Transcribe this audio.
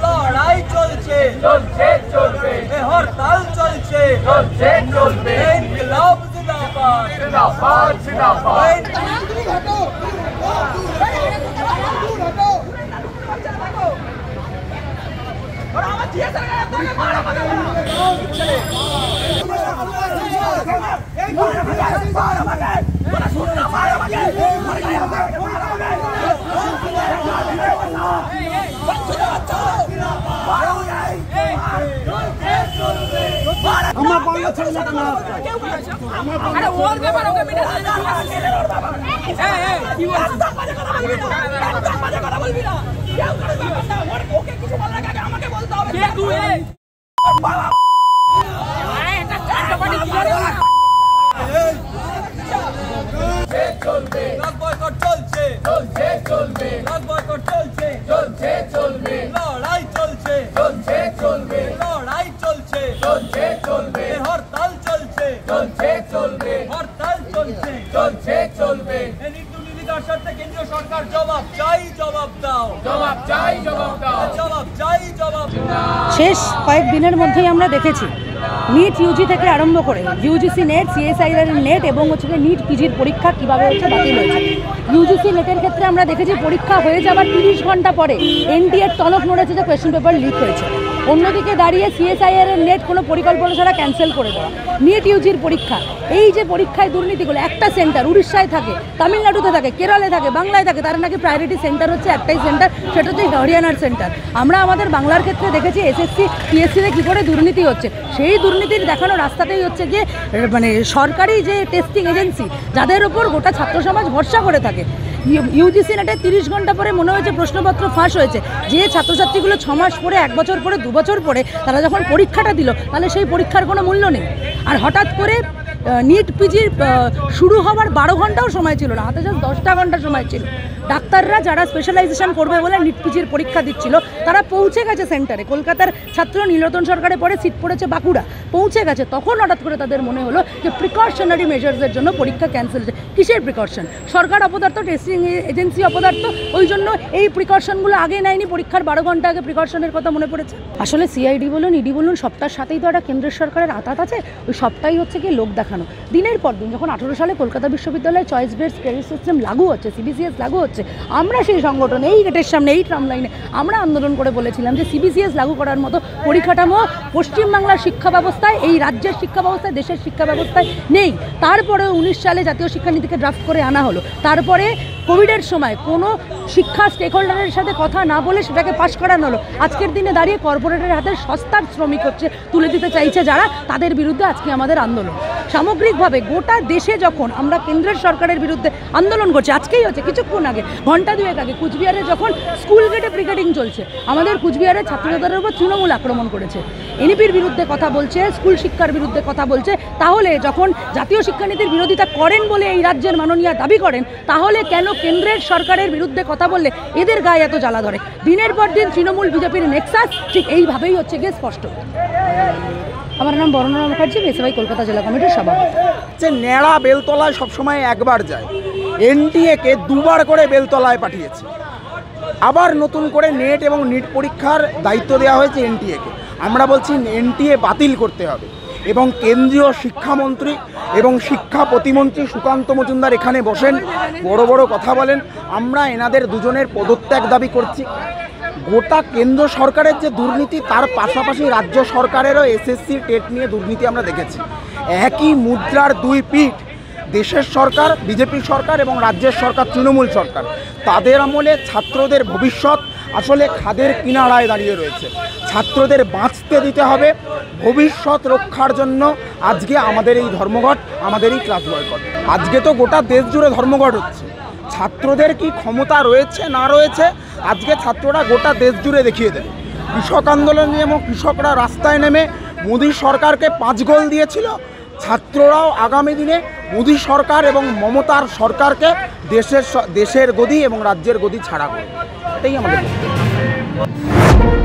লড়াই চলছে চলছে চলবে, হরতাল চলছে চলছে চলবে, ইনকিলাব জিন্দাবাদ জিন্দাবাদ জিন্দাবাদ। আমার বাংলা ছেলে না আরে ওর ব্যাপার ওকে মিটে কি বলছিস কথা বলবি না কেউ করে ব্যাপার না ওকে কিছু বলার আগে আমাকে বলতে হবে কে তুই আরে এটা কাটা পানি কি রে চলবে রাত বয়কট চলছে চলছে চলবে, রাত বয়কট চলছে চলছে চলবে, লড়াই চলছে চলছে চলবে, লড়াই চলছে চলছে চলবে, হরতাল চলছে চলছে চলবে, হরতাল চলছে চলছে চলবে। এই দুর্নীতি দর্শকদের কেন্দ্রীয় সরকার জবাব চাই, জবাব দাও, জবাব চাই, জবাব দাও, জবাব চাই, জবাব দাও। শেষ কয়েকদিনের মধ্যেই আমরা দেখেছি নিট ইউজি থেকে আরম্ভ করে ইউজিসি নেট, সিএসআইআর নেট এবং হচ্ছে নিট পিজির পরীক্ষা কীভাবে হচ্ছে বাতিল হয়েছে। ইউজিসি নেটের ক্ষেত্রে আমরা দেখেছি পরীক্ষা হয়ে যাওয়ার 30 ঘন্টা পরে এনটিএর টনক নড়েছে যে কোয়েশ্চেন পেপার লিক হয়েছে। অন্যদিকে দাঁড়িয়ে সিএসআইআর নেট কোনো পরিকল্পনা ছাড়া ক্যান্সেল করে দেওয়া। নিট ইউজির পরীক্ষা, এই যে পরীক্ষায় দুর্নীতিগুলো, একটা সেন্টার উড়িষ্যায় থাকে, তামিলনাড়ুতে থাকে, কেরলে থাকে, বাংলায় থাকে, তার নাকি প্রায়োরিটি সেন্টার হচ্ছে একটাই সেন্টার, সেটা হচ্ছে হরিয়ানার সেন্টার। আমরা আমাদের বাংলার ক্ষেত্রে দেখেছি এসএসসি পিএসসিতে কী করে দুর্নীতি হচ্ছে। সেই দুর্নীতির দেখানো রাস্তাটাই হচ্ছে যে মানে সরকারি যে টেস্টিং এজেন্সি যাদের ওপর গোটা ছাত্র সমাজ ভরসা করে থাকে। ইউজিসি নেটে 30 ঘন্টা পরে মনে হয়েছে প্রশ্নপত্র ফাঁস হয়েছে। যে ছাত্রছাত্রীগুলো 6 মাস পরে, 1 বছর পরে, 2 বছর পরে তারা যখন পরীক্ষাটা দিল, তাহলে সেই পরীক্ষার কোনো মূল্য নেই। আর হঠাৎ করে নিট পিজির শুরু হওয়ার 12 ঘন্টাও সময় ছিল না, হাতে জাস্ট 10টা ঘন্টা সময় ছিল। ডাক্তাররা যারা স্পেশালাইজেশন করবে বলে নিট পিজির পরীক্ষা দিচ্ছিল তারা পৌঁছে গেছে সেন্টারে। কলকাতার ছাত্র নীলরতন সরকারে পরে সিট পড়েছে বাঁকুড়া, পৌঁছে গেছে। তখন হঠাৎ করে তাদের মনে হলো যে প্রিকশনারি মেজার্সের জন্য পরীক্ষা ক্যান্সেল হয়েছে। কিসের প্রিকশন? সরকার অপদার্থ, টেস্টিং এজেন্সি অপদার্থ, ওই জন্য এই প্রিকশনগুলো আগে নেয়নি। পরীক্ষার 12 ঘন্টা আগে প্রিকশনের কথা মনে পড়েছে। আসলে সিআইডি বলুন, ইডি বলুন, সবটার সাথেই তো একটা কেন্দ্রের সরকারের আতাত আছে। ওই সবটাই হচ্ছে কি লোক দেখানো। দিনের পর দিন যখন 18 সালে কলকাতা বিশ্ববিদ্যালয়ে চয়েস বেসড ক্রেডিট সিস্টেম লাগু হচ্ছে, সিবিসিএস লাগু হচ্ছে, আমরা সেই সংগঠন এই গেটের সামনে, এই ট্রাম লাইনে আমরা আন্দোলন করে বলেছিলাম যে সিবিসিএস লাগু করার মতো পরিকাঠামো পশ্চিমবাংলার শিক্ষা ব্যবস্থায়, এই রাজ্যের শিক্ষা ব্যবস্থায়, দেশের শিক্ষা ব্যবস্থায় নেই। তারপরে 19 সালে জাতীয় শিক্ষানীতিকে ড্রাফট করে আনা হলো। তারপরে কোভিডের সময় কোনো শিক্ষা স্টেক হোল্ডারের সাথে কথা না বলে সেটাকে পাশ করানো হলো। আজকের দিনে দাঁড়িয়ে কর্পোরেটের হাতে সস্তার শ্রমিক হচ্ছে তুলে দিতে চাইছে যারা, তাদের বিরুদ্ধে আজকে আমাদের আন্দোলন। সামগ্রিকভাবে গোটা দেশে যখন আমরা কেন্দ্রের সরকারের বিরুদ্ধে আন্দোলন করছি, আজকেই হচ্ছে কিছুক্ষণ আগে, ঘন্টা দুয়েক আগে কুচবিহারে যখন স্কুল গেটে পিকেটিং চলছে, আমাদের কুচবিহারের ছাত্রছাত্রীদের উপর তৃণমূল আক্রমণ করেছে, এনইপির বিরুদ্ধে কথা বলছে, স্কুল শিক্ষার বিরুদ্ধে কথা বলছে। তাহলে যখন জাতীয় শিক্ষানীতির বিরোধিতা করেন বলে এই রাজ্যের মাননীয় দাবি করেন, তাহলে কেন কেন্দ্রের সরকারের বিরুদ্ধে কথা বললে এদের গায়ে এত জ্বালা ধরে? দিনের পর দিন তৃণমূল বিজেপির নেক্সাস ঠিক এইভাবেই হচ্ছে গিয়ে স্পষ্ট। আমার নাম বর্ণনা মুখার্জি, বেসবাই কলকাতা জেলা কমিটির সভাপতি। ন্যাড়া বেলতলায় সবসময় একবার যায়, এনটিএকে 2বার করে বেলতলায় পাঠিয়েছে। আবার নতুন করে নেট এবং নিট পরীক্ষার দায়িত্ব দেওয়া হয়েছে এনটিএকে। আমরা বলছি এনটিএ বাতিল করতে হবে এবং কেন্দ্রীয় শিক্ষামন্ত্রী এবং শিক্ষা প্রতিমন্ত্রী সুকান্ত মজুমদার এখানে বসেন, বড় বড় কথা বলেন। আমরা এনাদের দুজনের পদত্যাগ দাবি করছি। গোটা কেন্দ্র সরকারের যে দুর্নীতি, তার পাশাপাশি রাজ্য সরকারেরও এসএসসি টেট নিয়ে দুর্নীতি আমরা দেখেছি। একই মুদ্রার 2 পিঠ, দেশের সরকার বিজেপি সরকার এবং রাজ্যের সরকার তৃণমূল সরকার। তাদের আমলে ছাত্রদের ভবিষ্যৎ আসলে খাদের কিনারায় দাঁড়িয়ে রয়েছে। ছাত্রদের বাঁচতে দিতে হবে। ভবিষ্যৎ রক্ষার জন্য আজকে আমাদের এই ধর্মঘট, আমাদের এই ক্লাস বয়কট। আজকে তো গোটা দেশ জুড়ে ধর্মঘট হচ্ছে। ছাত্রদের কি ক্ষমতা রয়েছে না রয়েছে আজকে ছাত্ররা গোটা দেশ জুড়ে দেখিয়ে দেবে। কৃষক আন্দোলন যেমন কৃষকরা রাস্তায় নেমে মোদী সরকারকে 5 গোল দিয়েছিল, ছাত্ররাও আগামী দিনে মোদী সরকার এবং মমতার সরকারকে দেশের গদি এবং রাজ্যের গদি ছাড়া করবে। এটাই আমাদের বক্তব্য।